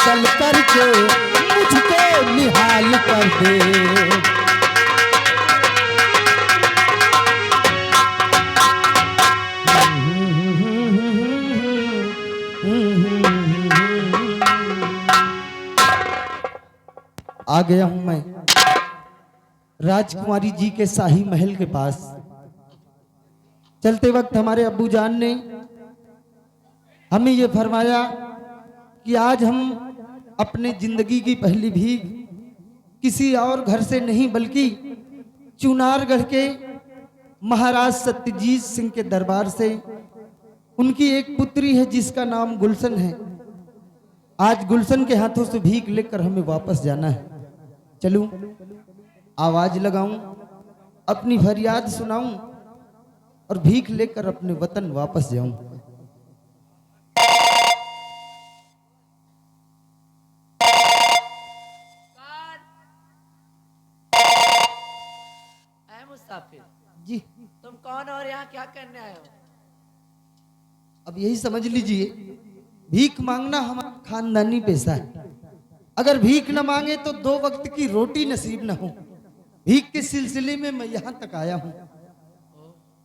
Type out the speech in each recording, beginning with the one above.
चल करके मुझको निहाल कर दे। आ गया हूं मैं राजकुमारी जी के शाही महल के पास। चलते वक्त हमारे अब्बू जान ने हमें ये फरमाया कि आज हम अपने जिंदगी की पहली भीख किसी और घर से नहीं बल्कि चुनारगढ़ के महाराज सत्यजीत सिंह के दरबार से, उनकी एक पुत्री है जिसका नाम गुलशन है। आज गुलशन के हाथों से भीख लेकर हमें वापस जाना है। चलूं, आवाज लगाऊं, अपनी फरियाद सुनाऊं और भीख लेकर अपने वतन वापस जाऊं। मुसाफिर जी, तुम कौन और यहाँ क्या करने आए हो? अब यही समझ लीजिए, भीख मांगना हमारा खानदानी पेशा है। अगर भीख न मांगे तो 2 वक्त की रोटी नसीब न हो। भीख के सिलसिले में मैं यहाँ तक आया हूँ।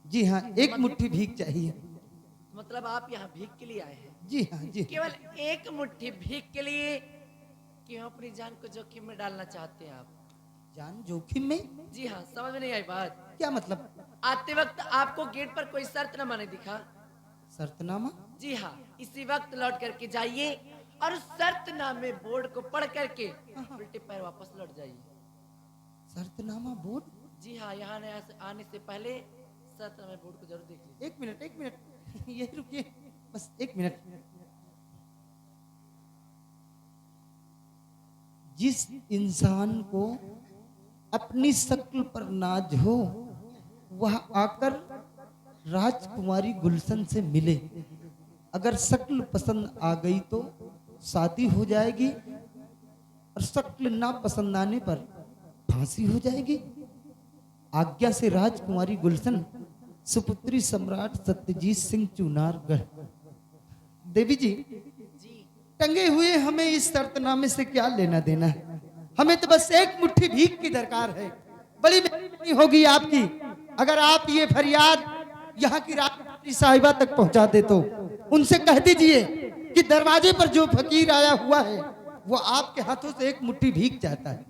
जी हाँ, एक मुट्ठी भीख चाहिए। मतलब आप यहाँ भीख के लिए आए हैं? जी हाँ जी। केवल एक मुट्ठी भीख के लिए क्यों अपनी जान को जोखिम में डालना चाहते हैं आप? जान जोखिम में? जी हाँ, समझ में नहीं आई बात? क्या मतलब? आते वक्त आपको गेट पर कोई शर्तनामा नहीं दिखा? शर्तनामा? जी हाँ, इसी वक्त लौट करके जाइए और उस शर्तनामे बोर्ड को पढ़ करके उल्टे पैर वापस लौट जाइए। शर्तनामा बोर्ड? जी हाँ, यहाँ आने से पहले शर्तनामे बोर्ड को जरूर देख लीजिए। एक मिनट यही रुकिए, बस 1 मिनट। जिस इंसान को अपनी शक्ल पर नाज हो वह आकर राजकुमारी गुलशन से मिले। अगर शक्ल पसंद आ गई तो शादी हो जाएगी और शक्ल ना पसंद आने पर फांसी हो जाएगी। आज्ञा से राजकुमारी गुलशन, सुपुत्री सम्राट सत्यजीत सिंह चुनारगढ़। देवी जी, टंगे हुए हमें इस शर्तनामे से क्या लेना देना है? हमें तो बस एक मुट्ठी भीख की दरकार है। बड़ी मेहरबानी होगी आपकी अगर आप ये फरियाद यहाँ की राजकुमारी साहिबा तक पहुँचा दे तो उनसे कह दीजिए कि दरवाजे पर जो फकीर आया हुआ है वो आपके हाथों से एक मुट्ठी भीख चाहता है।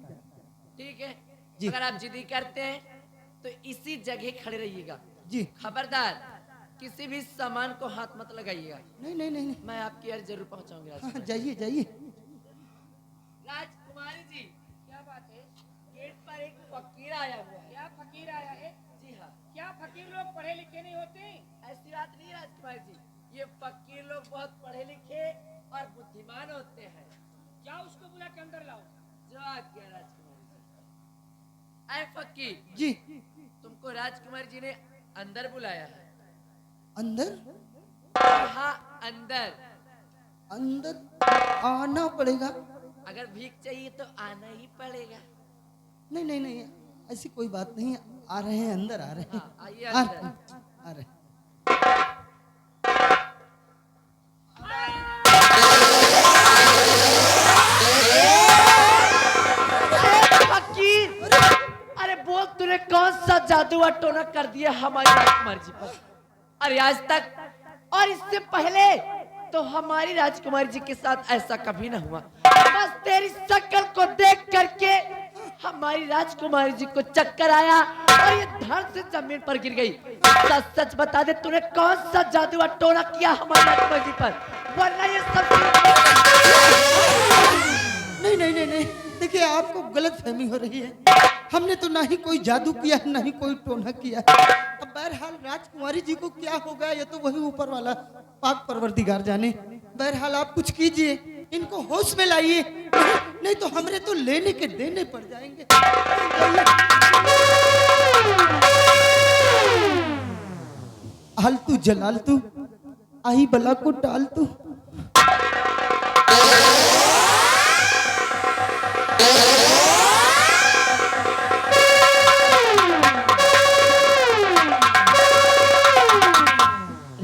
ठीक है जी। अगर आप जिद्दी करते हैं तो इसी जगह खड़े रहिएगा जी। खबरदार किसी भी सामान को हाथ मत लगाइएगा। नहीं नहीं नहीं, मैं आपकी अर्ज जरूर पहुंचाऊंगा। हाँ, जाइए जाइए। राजकुमारी जी, क्या बात है? गेट पर एक फकीर आया हुआ है। क्या फकीर आया है? जी हाँ। क्या फकीर लोग पढ़े लिखे नहीं होते? ऐसी बात नहीं राजकुमारी जी, ये फकीर लोग बहुत पढ़े लिखे और बुद्धिमान होते हैं। जाओ उसको बुला के अंदर लाओ। जो आज्ञा राजकुमारी जी। ऐ फकीर जी, तुमको राजकुमारी जी ने अंदर बुलाया है। अंदर? हाँ, अंदर। अंदर आना पड़ेगा? अगर भीख चाहिए तो आना ही पड़ेगा। नहीं नहीं नहीं, ऐसी कोई बात नहीं। आ रहे हैं, अंदर आ रहे हैं। हाँ, आइए आ अंदर। रहे। फकीर, अरे बोल तूने कौन सा जादू और टोना कर दिया हमारी राजकुमारी जी पर? अरे आज तक और इससे पहले तो हमारी राजकुमारी जी के साथ ऐसा कभी ना हुआ। बस तेरी शक्ल को देख करके हमारी राजकुमारी जी को चक्कर आया और ये धड़ से जमीन पर गिर गई। सच सच बता दे, तूने कौन सा जादू और टोना किया हमारी राजकुमारी जी पर, वरना ये सब। नहीं नहीं नहीं नहीं, देखिए आपको गलत फहमी हो रही है। हमने तो ना ही कोई जादू किया है, ना ही कोई टोना किया है। अब बहरहाल राजकुमारी जी को क्या हो गया ये तो वही ऊपर वाला पाक परवरदिगार जाने। बहरहाल आप कुछ कीजिए, इनको होश में लाइए, नहीं तो हमरे तो लेने के देने पड़ जाएंगे। आलतू जलालतू आई बला को टालतू।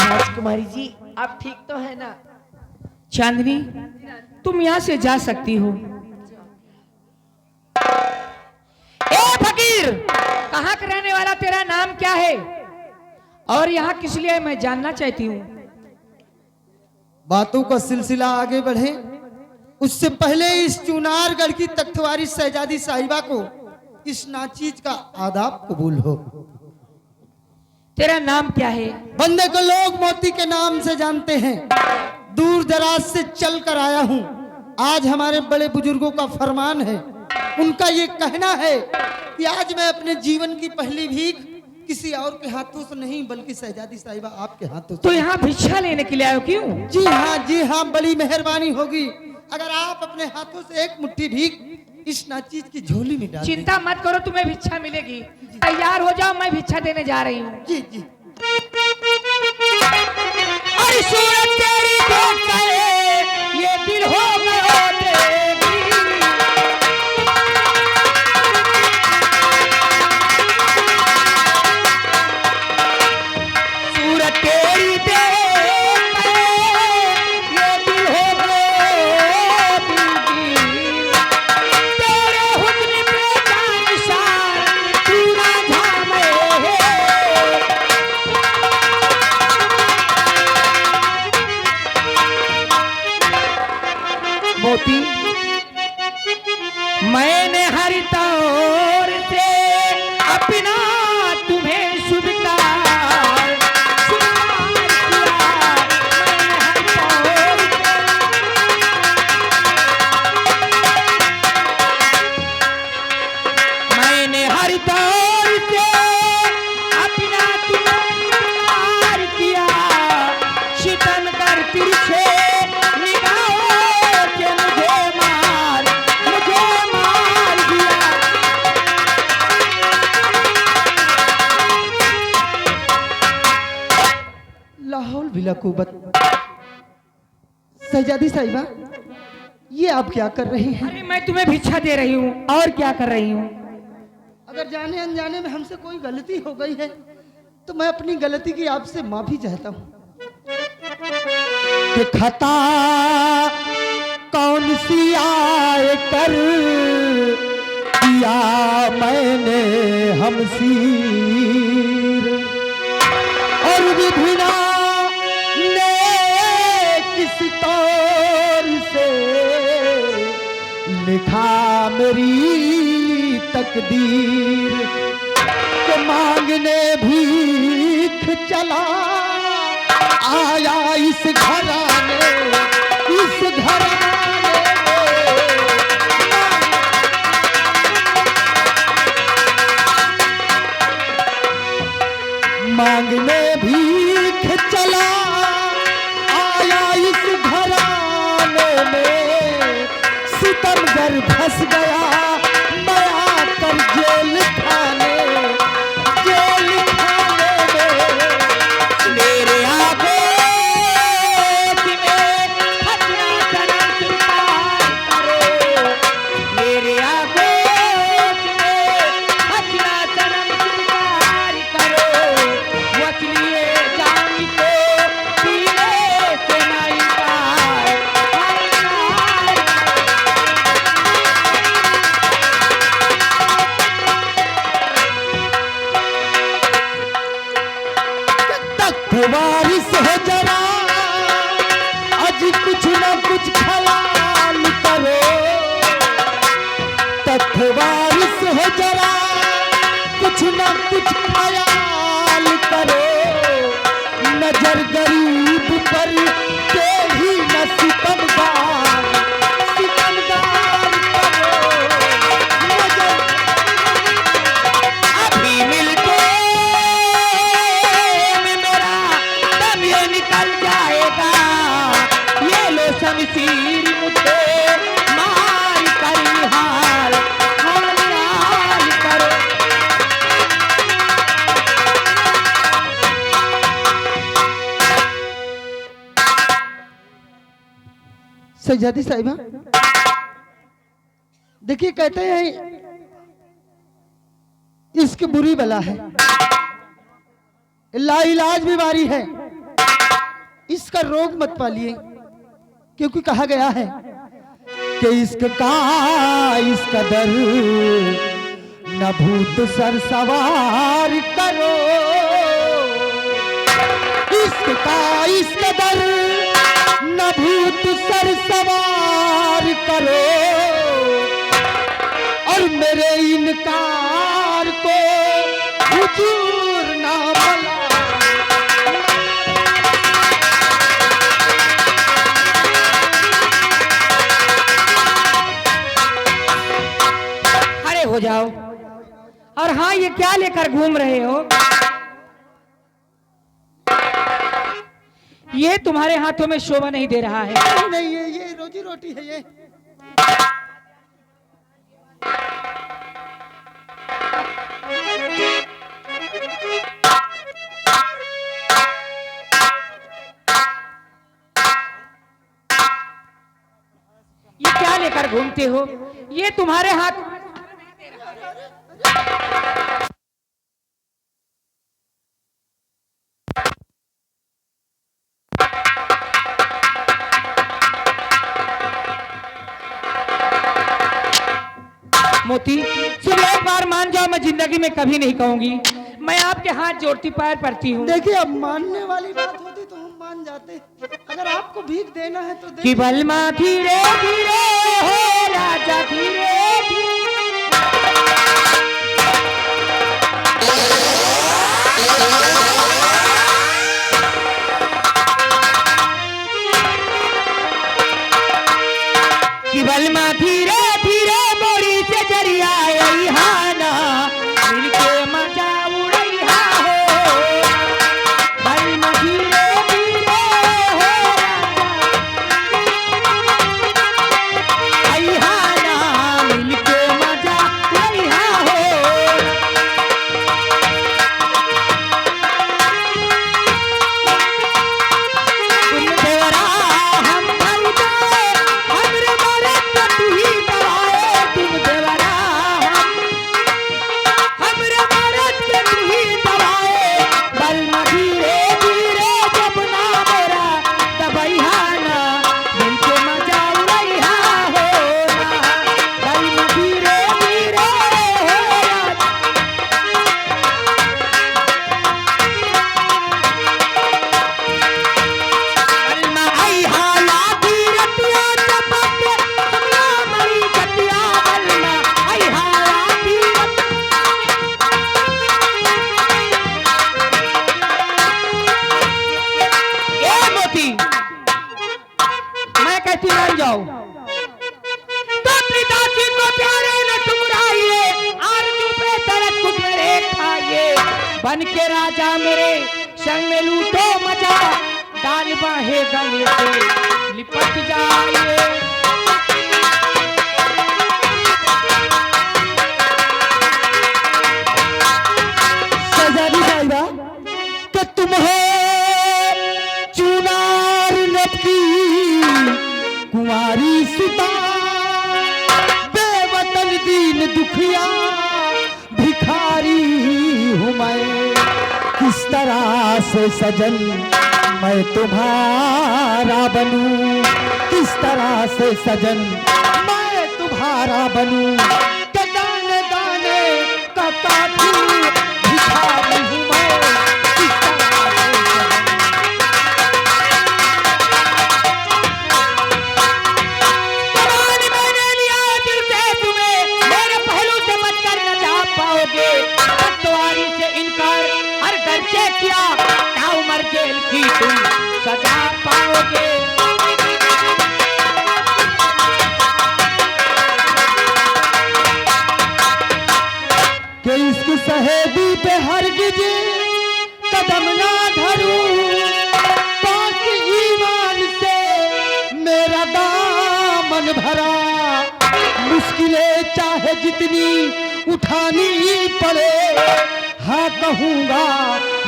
राजकुमारी जी, आप ठीक तो है ना? चांदनी, तुम यहाँ से जा सकती हो। ए फकीर, कहाँ का रहने वाला, तेरा नाम क्या है और यहाँ किस लिए मैं जानना चाहती हूँ। बातों का सिलसिला आगे बढ़े उससे पहले इस चुनारगढ़ की तख्तवारी शहजादी साहिबा को इस नाचीज का आदाब कबूल हो। तेरा नाम क्या है। बंदे को लोग मोती के नाम से जानते हैं। दूर दराज से चल कर आया हूँ। आज हमारे बड़े बुजुर्गों का फरमान है, उनका ये कहना है कि आज मैं अपने जीवन की पहली भीख किसी और के हाथों से नहीं बल्कि शहजादी साहिबा आपके हाथों से। तो यहाँ भिक्षा लेने के लिए आयो क्यों। जी हाँ, बड़ी मेहरबानी होगी अगर आप अपने हाथों से एक मुट्ठी भीख इस नाचीज की झोली में डाल दें। चिंता मत करो, तुम्हें भिक्षा मिलेगी। तैयार हो जाओ, मैं भिक्षा देने जा रही हूँ। जी जी। अरे सूरत तेरी देख के ये दिल हो गया तेरी। सूरत तेरी देख के ये दिल हो गया तेरी। तेरे हुस्न पे जानिसार पूरा झामे है। मोती, मैंने हर तौर से अपना तुम्हें स्वीकार किया। मैंने हर तौर से अपना तुम्हें स्वीकार किया। शिकन कर तिरछे निगाहों से मुझे मार दिया। लाहौल बिला कुवत। शहजादी साहिबा, ये आप क्या कर रही हैं। अरे मैं तुम्हें भिक्षा दे रही हूँ, और क्या कर रही हूँ। अगर जाने अनजाने में हमसे कोई गलती हो गई है तो मैं अपनी गलती की आपसे माफी चाहता हूँ। कि खता कौन सी आए कर किया मैंने हमसीर, और विधिना ने किस तौर से लिखा मेरी तकदीर। के मांगने भीख चला आया इस घराने मांगने भीख चला आया इस घराने में। सितमगर फंस गया मैं आकर जेल खाने में। मेरे आगोश में अपना जन्म स्वीकार करो। मेरे आगोश में अपना जन्म स्वीकार करो। वचलिए जान को पीने से ना इनकार। वारिस हो जरा आज कुछ न कुछ ख्याल करो। तख्त वारिस हो जरा कुछ न कुछ ख्याल करो। नजर गरीब पर तेरी न सितमगार करो। नजर अभी मिलके निकल जाएगा। ये लो शमशीर मुझे मार कर हाल करो। शहजादी साहिबा, देखिए कहते हैं इसकी बुरी बला है, लाइलाज बीमारी है। इसका रोग मत पालिए, क्योंकि कहा गया है कि इश्क का इस कदर न भूत सर सवार करो, इश्क का इस कदर न भूत सर सवार करो, और मेरे इनकार को हुजूर ना भला। खड़े हो जाओ। और हाँ, ये क्या लेकर घूम रहे हो? ये तुम्हारे हाथों में शोभा नहीं दे रहा है। नहीं, ये रोजी रोटी है ये। ये क्या लेकर घूमते हो? ये तुम्हारे हाथ। मोती, सिर्फ एक बार मान जाओ, मैं जिंदगी में कभी नहीं कहूंगी। मैं आपके हाथ जोड़ती पैर पड़ती हूँ। देखिए, अब मानने वाली बात होती तो हम मान जाते, अगर आपको भीख देना है तो कि बलमा धीरे धीरे हो राजा, धीरे धीरे। कि बलमा धीरे धीरे मोरी से जरिया हाना, मिलके मजा उड़ैया हो। बलमा धीरे धीरे हो राजा, हाना मिलके मजा उड़ैया हो। तुम देवरा हम भंगा, हमरे मारे तो तू ही दवाए। तुम देवरा हमरे मारे तो तू ही दवाए। बलमा धीरे धीरे जब ना मेरा दबैहाना, मिलके मजा उड़ैया हो ना। बलमा धीरे धीरे हो राजा। बलमा आई हाला धीरतिया चपट, दुनिया मरी गतिया। बलमा आई हाला धीरत। ए मोती, मैं कहती मान जाओ तो अपनी दासी को प्यारे न ठुकराइए, आरज़ू पे तरस कुछ मेरे खाइए। बन के राजा मेरे संग में लूटो मजा, डाल बाहे गले से लिपट जाइए। सजादी साहिबा कि तुम हो चुनार नभ की कुंवारी सुता, बेवतन दीन दुखिया भिखारी हूँ मैं। किस तरह से सजन मैं तुम्हारा बनूं, किस तरह से सजन मैं तुम्हारा बनूं। कि दाने दाने का काफी भिखारी हूँ मैं, किस तरह से सजन। जवान मैंने लिया दिल से तुम्हें, मेरे पहलू से बचकर न जा पाओगे। पटवारी से इनकार हर घर से किया, ताऊ मर जेल की तुम सजा पाओगे। कि इसकी सहेदी पे हरगिज कदम ना धरूं, पाक ईमान से मेरा दामन भरा। मुश्किलें चाहे जितनी उठानी पड़े, हाँ कहूँगा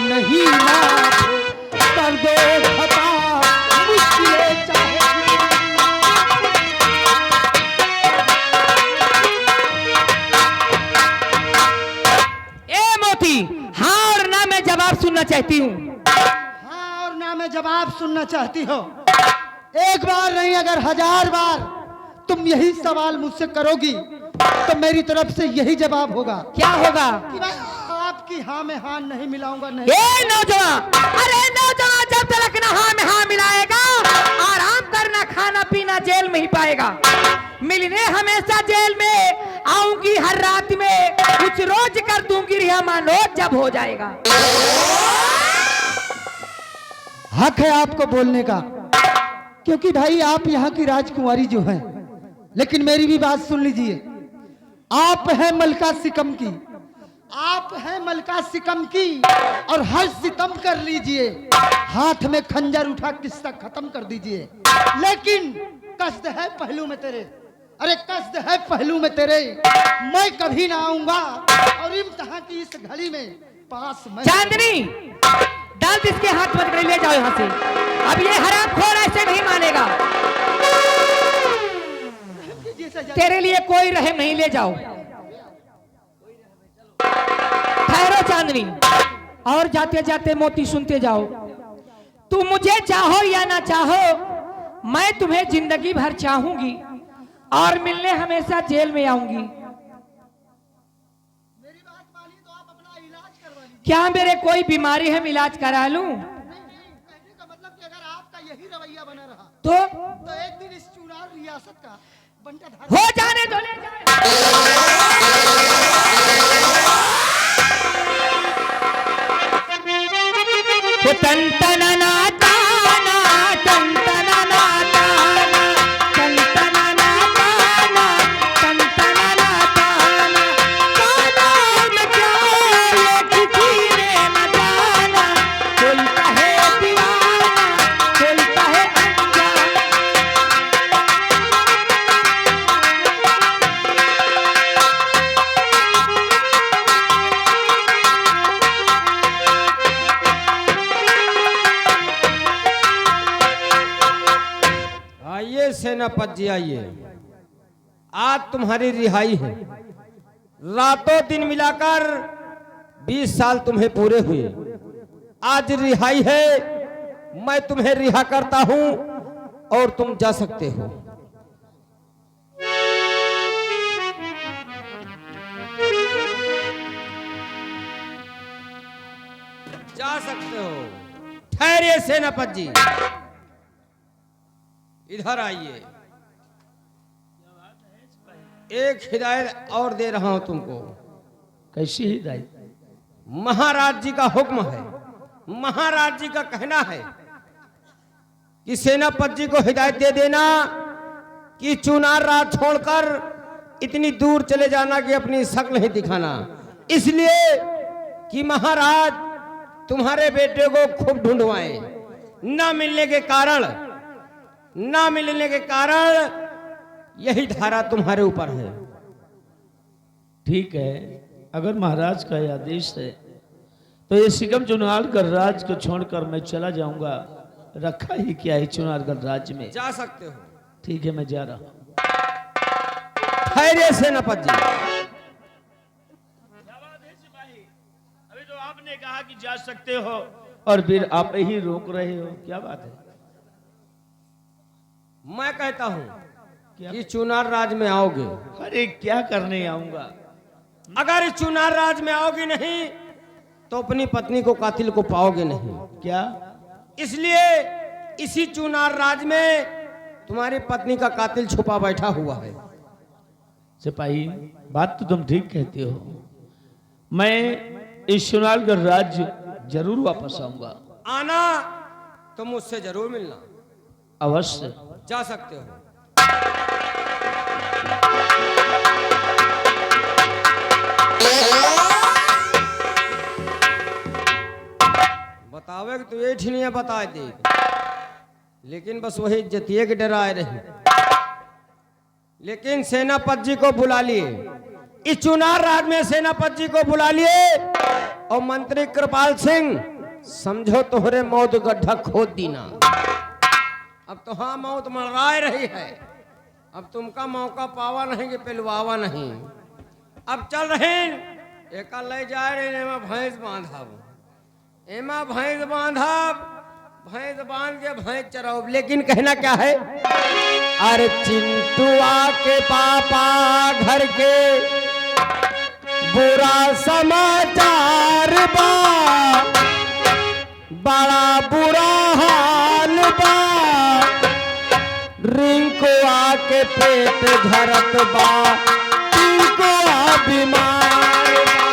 नहीं माफ कर दो खता। मुश्किलें चाहे ए मोती, हाँ और ना मैं जवाब सुनना चाहती हूँ। हाँ और ना मैं जवाब सुनना चाहती हो। एक बार नहीं अगर 1000 बार तुम यही सवाल मुझसे करोगी तो मेरी तरफ से यही जवाब होगा क्या होगा? कि मैं आपकी हाँ में हाँ नहीं मिलाऊंगा। नहीं ए नौजवान, अरे नौजवान जब तक ना हाँ में हाँ मिलाएगा, आराम करना खाना पीना जेल में ही पाएगा। मिलने हमेशा जेल में आऊंगी, हर रात में कुछ रोज कर दूंगी रिहा, मनोज जब हो जाएगा। हक है आपको बोलने का, क्योंकि भाई आप यहाँ की राजकुमारी जो हैं। लेकिन मेरी भी बात सुन लीजिए, आप हैं मलका सिकम की, आप हैं मलका सिकम की, और हर सितम कर लीजिए, हाथ में खंजर उठा किस्सा खत्म कर दीजिए। लेकिन कसद है पहलू में तेरे, अरे कसद है पहलू में तेरे, मैं कभी ना आऊंगा और इम्तिहान की इस घड़ी में पास मैं। चांदनी डाल दे इसके हाथ में, ले जाओ यहाँ से। अब ये हरामखोर ऐसे नहीं मानेगा, तेरे लिए कोई रहम नहीं, ले जाओ। ठहरो चांदनी, और जाते जाते मोती सुनते जाओ। तुम मुझे चाहो या ना चाहो, मैं तुम्हें जिंदगी भर चाहूंगी और मिलने हमेशा जेल में आऊंगी। मेरी बात मानिए तो आप अपना इलाज करवा लीजिए। क्या मेरे कोई बीमारी है, इलाज करा लूं? कहने का मतलब कि अगर आपका यही रवैया बना रहा तो एक दिन इस चुनार रियासत का बंटाधार हो जाने दो, ले जाओ। तन तना ना ताना, तन तना ना ताना, तन तना ना ताना, तन तना ना ताना, कानों में जाए किसी ने न जाना, कोई कहे दीवाना, कोई कहे अनजाना। आइए सेनापति जी आइए, आज तुम्हारी रिहाई है। रातों दिन मिलाकर 20 साल तुम्हें पूरे हुए, आज रिहाई है। मैं तुम्हें रिहा करता हूं और तुम जा सकते हो। जा सकते हो। ठहरिए सेनापति जी, इधर आइए। एक हिदायत और दे रहा हूं तुमको। कैसी हिदायत? महाराज जी का हुक्म है, महाराज जी का कहना है कि सेनापति जी को हिदायत दे देना कि चुनार रात छोड़कर इतनी दूर चले जाना कि अपनी शक्ल नहीं दिखाना, इसलिए कि महाराज तुम्हारे बेटे को खूब ढूंढवाएं। न मिलने के कारण यही धारा तुम्हारे ऊपर है। ठीक है, अगर महाराज का यह आदेश है तो ये सिकम चुनारगढ़ राज्य को छोड़कर मैं चला जाऊंगा। रखा ही क्या है चुनारगढ़ राज्य में। जा सकते हो। ठीक है, मैं जा रहा हूं। ठहरे सेनापति जी। अभी तो आपने कहा कि जा सकते हो और फिर आप ही रोक रहे हो, क्या बात है? मैं कहता हूं कि चुनार राज में आओगे। अरे क्या करने आऊंगा? अगर चुनार राज में आओगे नहीं तो अपनी पत्नी को, कातिल को पाओगे नहीं। क्या? इसलिए इसी चुनार राज में तुम्हारी पत्नी का कातिल छुपा बैठा हुआ है। सिपाही, बात तो तुम ठीक कहते हो। मैं इस चुनारगढ़ राज्य जरूर वापस आऊंगा। आना तो मुझसे जरूर मिलना। अवश्य। जा सकते हो। बतावे तो ये ठीनिया बता दे, लेकिन बस वही इज्जतिये के डराए रहे। लेकिन सेनापति जी को बुला लिए, इस चुनार राज में सेनापति जी को बुला लिए और मंत्री कृपाल सिंह समझो तोहरे मौत गड्ढा खोद दीना। अब तो हाँ मौत मरवाए रही है, अब तुमका मौका पावा नहीं कि पिलवावा नहीं। अब चल रहे एका ले जा रहे एमा भैंस बांधब, भैंस बांध के भैंस चराओ, लेकिन कहना क्या है? अरे चिंटुआ के पापा घर के बुरा समाचार बा, बड़ा बुरा हाल बा, रिंको आके पेट झरत बा, रिंको आ बीमार बा।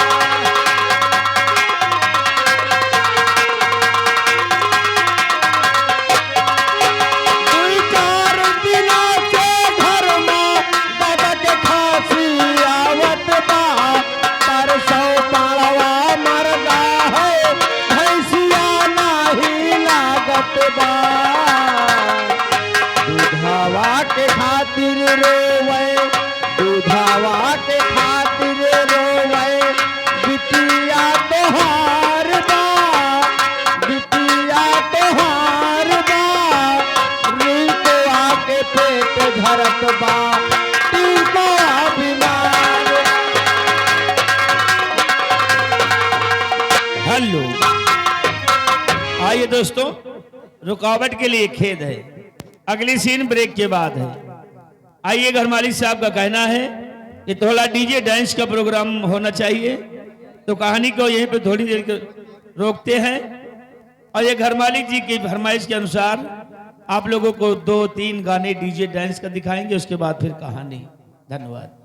दूधावा के खातिर रोवे, दूधावा के खातिर रोवे, बिटिया तोहार बा, बिटिया तोहार बा, रिंको आके पेट झरत बा, टिंको आ बीमार। हेलो, आइए दोस्तों, रुकावट के लिए खेद है, अगली सीन ब्रेक के बाद है। आइए, घर मालिक साहब का कहना है कि थोड़ा डीजे डांस का प्रोग्राम होना चाहिए, तो कहानी को यहीं पे थोड़ी देर रोकते हैं और ये घर मालिक जी की फरमाइश के अनुसार आप लोगों को 2-3 गाने डीजे डांस का दिखाएंगे, उसके बाद फिर कहानी। धन्यवाद।